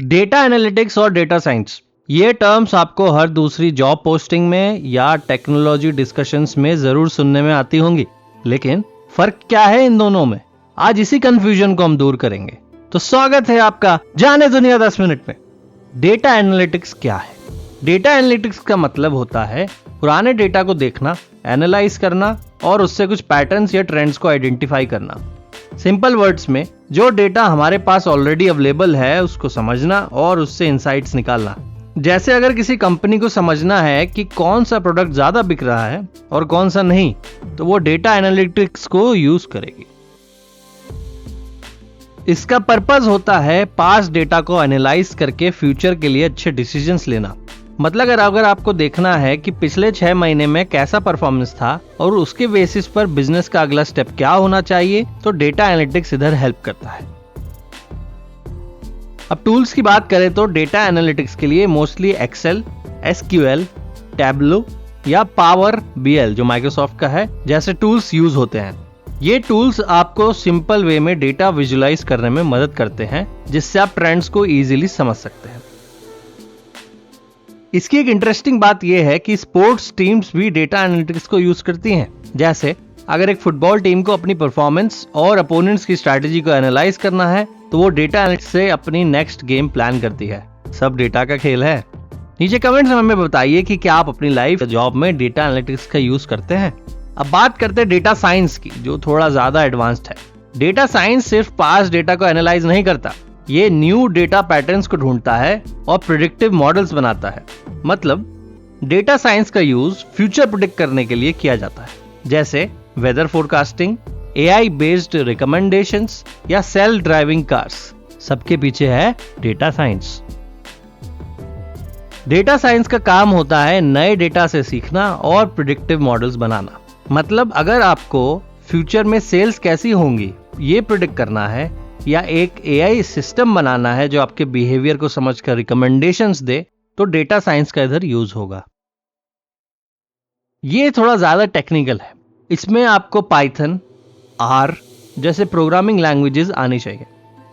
Data analytics और data science, ये terms आपको हर दूसरी जॉब पोस्टिंग में या टेक्नोलॉजी डिस्कशंस में जरूर सुनने में आती होंगी, लेकिन फर्क क्या है इन दोनों में? आज इसी कंफ्यूजन को हम दूर करेंगे। तो स्वागत है आपका जाने दुनिया 10 मिनट में। डेटा एनालिटिक्स क्या है? डेटा एनालिटिक्स का मतलब होता है पुराने डेटा को देखना, एनालाइज करना और उससे कुछ पैटर्न्स या ट्रेंड्स को आइडेंटिफाई करना। सिंपल वर्ड्स में, जो डेटा हमारे पास ऑलरेडी अवेलेबल है उसको समझना और उससे इंसाइट्स निकालना। जैसे अगर किसी कंपनी को समझना है कि कौन सा प्रोडक्ट ज्यादा बिक रहा है और कौन सा नहीं, तो वो डेटा एनालिटिक्स को यूज करेगी। इसका पर्पस होता है पास्ट डेटा को एनालाइज करके फ्यूचर के लिए अच्छे डिसीजंस लेना। मतलब अगर आपको देखना है कि पिछले 6 महीने में कैसा परफॉर्मेंस था और उसके बेसिस पर बिजनेस का अगला स्टेप क्या होना चाहिए, तो डेटा एनालिटिक्स इधर हेल्प करता है। अब टूल्स की बात करें तो डेटा एनालिटिक्स के लिए मोस्टली एक्सेल, एसक्यूएल, टैब्लो या पावर बीएल जो माइक्रोसॉफ्ट का है जैसे टूल्स यूज होते हैं। ये टूल्स आपको सिंपल वे में डेटा विजुलाइज करने में मदद करते हैं, जिससे आप ट्रेंड्स को इजीली समझ सकते हैं। इसकी एक इंटरेस्टिंग बात यह है कि स्पोर्ट्स टीम्स भी डेटा एनालिटिक्स को यूज करती हैं। जैसे अगर एक फुटबॉल टीम को अपनी परफॉर्मेंस और अपोनेंट्स की स्ट्रैटेजी को एनालाइज करना है, तो वो डेटा एनालिटिक्स से अपनी नेक्स्ट गेम प्लान करती है। सब डेटा का खेल है। नीचे कमेंट्स में हमें बताइए कि क्या आप अपनी लाइफ जॉब में डेटा एनालिटिक्स का यूज करते हैं। अब बात करते हैं डेटा साइंस की, जो थोड़ा ज्यादा एडवांस्ड है। डेटा साइंस सिर्फ पास्ट डेटा को एनालाइज नहीं करता, ये न्यू डेटा पैटर्न्स को ढूंढता है और प्रिडिक्टिव मॉडल्स बनाता है। मतलब डेटा साइंस का यूज फ्यूचर प्रिडिक्ट करने के लिए किया जाता है, जैसे weather forecasting, AI based recommendations या सेल्फ ड्राइविंग कार्स। सबके पीछे है डेटा साइंस। डेटा साइंस का काम होता है नए डेटा से सीखना और प्रिडिक्टिव मॉडल्स बनाना। मतलब अगर आपको फ्यूचर में सेल्स कैसी होंगी ये प्रिडिक्ट करना है, या एक एआई सिस्टम बनाना है जो आपके बिहेवियर को समझकर रिकमेंडेशंस दे, तो डेटा साइंस का इधर यूज होगा। ये थोड़ा ज्यादा टेक्निकल है। इसमें आपको पाइथन, आर जैसे प्रोग्रामिंग लैंग्वेजेस आनी चाहिए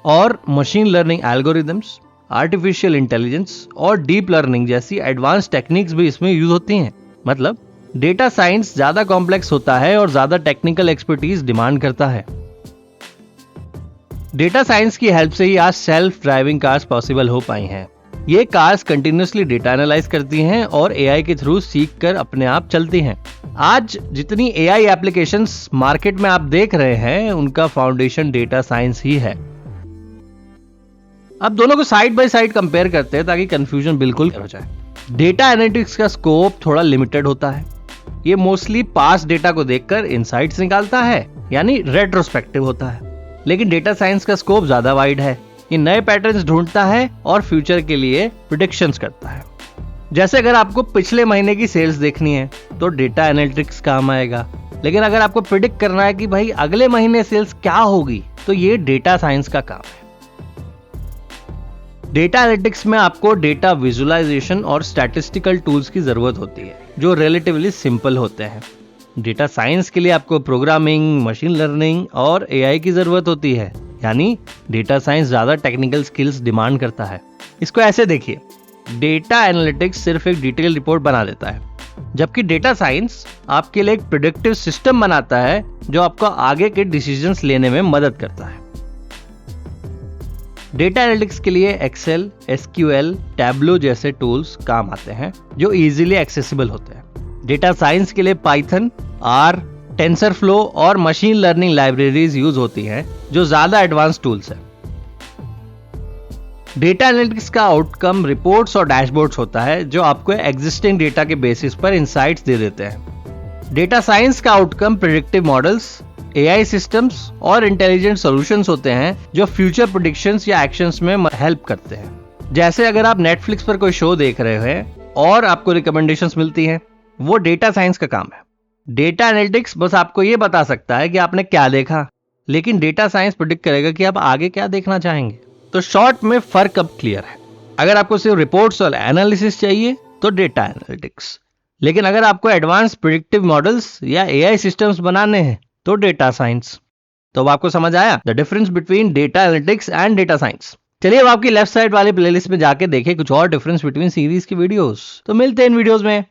और machine learning algorithms, artificial intelligence और डीप लर्निंग जैसी एडवांस टेक्निक्स भी इसमें यूज होती हैं। मतलब डेटा साइंस ज्यादा कॉम्प्लेक्स होता है और ज्यादा टेक्निकल एक्सपर्टीज डिमांड करता है। डेटा साइंस की हेल्प से ही आज सेल्फ ड्राइविंग कार्स पॉसिबल हो पाई हैं। ये कार्स कंटिन्यूअसली डेटा एनालाइज करती हैं और एआई के थ्रू सीख कर अपने आप चलती हैं। आज जितनी एआई एप्लीकेशंस मार्केट में आप देख रहे हैं, उनका फाउंडेशन डेटा साइंस ही है। अब दोनों को साइड बाय साइड कंपेयर करते हैं ताकि कंफ्यूजन बिल्कुल हो जाए। डेटा एनालिटिक्स का स्कोप थोड़ा लिमिटेड होता है। ये मोस्टली पास्ट डेटा को देखकर इनसाइट्स निकालता है, यानी रेट्रोस्पेक्टिव होता है। लेकिन डेटा साइंस का स्कोप ज्यादा वाइड है। ये नए पैटर्न्स ढूंढता है और फ्यूचर के लिए प्रेडिक्शंस करता है। जैसे अगर आपको पिछले महीने की सेल्स देखनी है तो डेटा एनालिटिक्स काम आएगा, लेकिन अगर आपको प्रिडिक्ट करना है कि भाई अगले महीने सेल्स क्या होगी, तो ये डेटा साइंस का काम है। डेटा एनालिटिक्स में आपको डेटा विजुअलाइजेशन और स्टैटिस्टिकल टूल्स की जरूरत होती है, जो रिलेटिवली सिंपल होते हैं। डेटा साइंस के लिए आपको प्रोग्रामिंग, मशीन लर्निंग और एआई की जरूरत होती है, यानी डेटा साइंस ज्यादा टेक्निकल स्किल्स डिमांड करता है। इसको ऐसे देखिए, डेटा एनालिटिक्स सिर्फ एक डिटेल रिपोर्ट बना देता है, जबकि डेटा साइंस आपके लिए एक प्रिडिक्टिव सिस्टम बनाता है जो आपको आगे के डिसीजंस लेने में मदद करता है। डेटा एनालिटिक्स के लिए एक्सेल, एसक्यूएल, टैब्लो जैसे टूल्स काम आते हैं जो इजीली एक्सेसिबल होते हैं। डेटा साइंस के लिए पाइथन, आर, टेंसरफ्लो और मशीन लर्निंग लाइब्रेरीज यूज होती हैं, जो ज्यादा एडवांस टूल्स हैं। डेटा एनालिटिक्स का आउटकम रिपोर्ट्स और डैशबोर्ड्स होता है, जो आपको एग्जिस्टिंग डेटा के बेसिस पर इंसाइट्स दे देते हैं। डेटा साइंस का outcome predictive models, AI systems और इंटेलिजेंट सॉल्यूशंस होते हैं, जो फ्यूचर प्रेडिक्शंस या एक्शंस में हेल्प करते हैं। जैसे अगर आप नेटफ्लिक्स पर कोई शो देख रहे हैं और आपको रिकमेंडेशंस मिलती हैं, वो डेटा साइंस का काम है। डेटा एनालिटिक्स बस आपको ये बता सकता है कि आपने क्या देखा, लेकिन डेटा साइंस प्रेडिक्ट करेगा कि आप आगे क्या देखना चाहेंगे। तो शॉर्ट में फर्क अब क्लियर है। अगर आपको सिर्फ रिपोर्ट्स और एनालिसिस चाहिए तो डेटा एनालिटिक्स, लेकिन अगर आपको एडवांस प्रेडिक्टिव मॉडल्स या एआई सिस्टम्स बनाने हैं तो डेटा साइंस। तो अब आपको समझ आया the difference between data analytics and data science. चलिए अब आपकी लेफ्ट साइड वाले प्लेलिस्ट में जाके देखें कुछ और डिफरेंस बिटवीन सीरीज की वीडियोस। तो मिलते हैं इन वीडियोस में।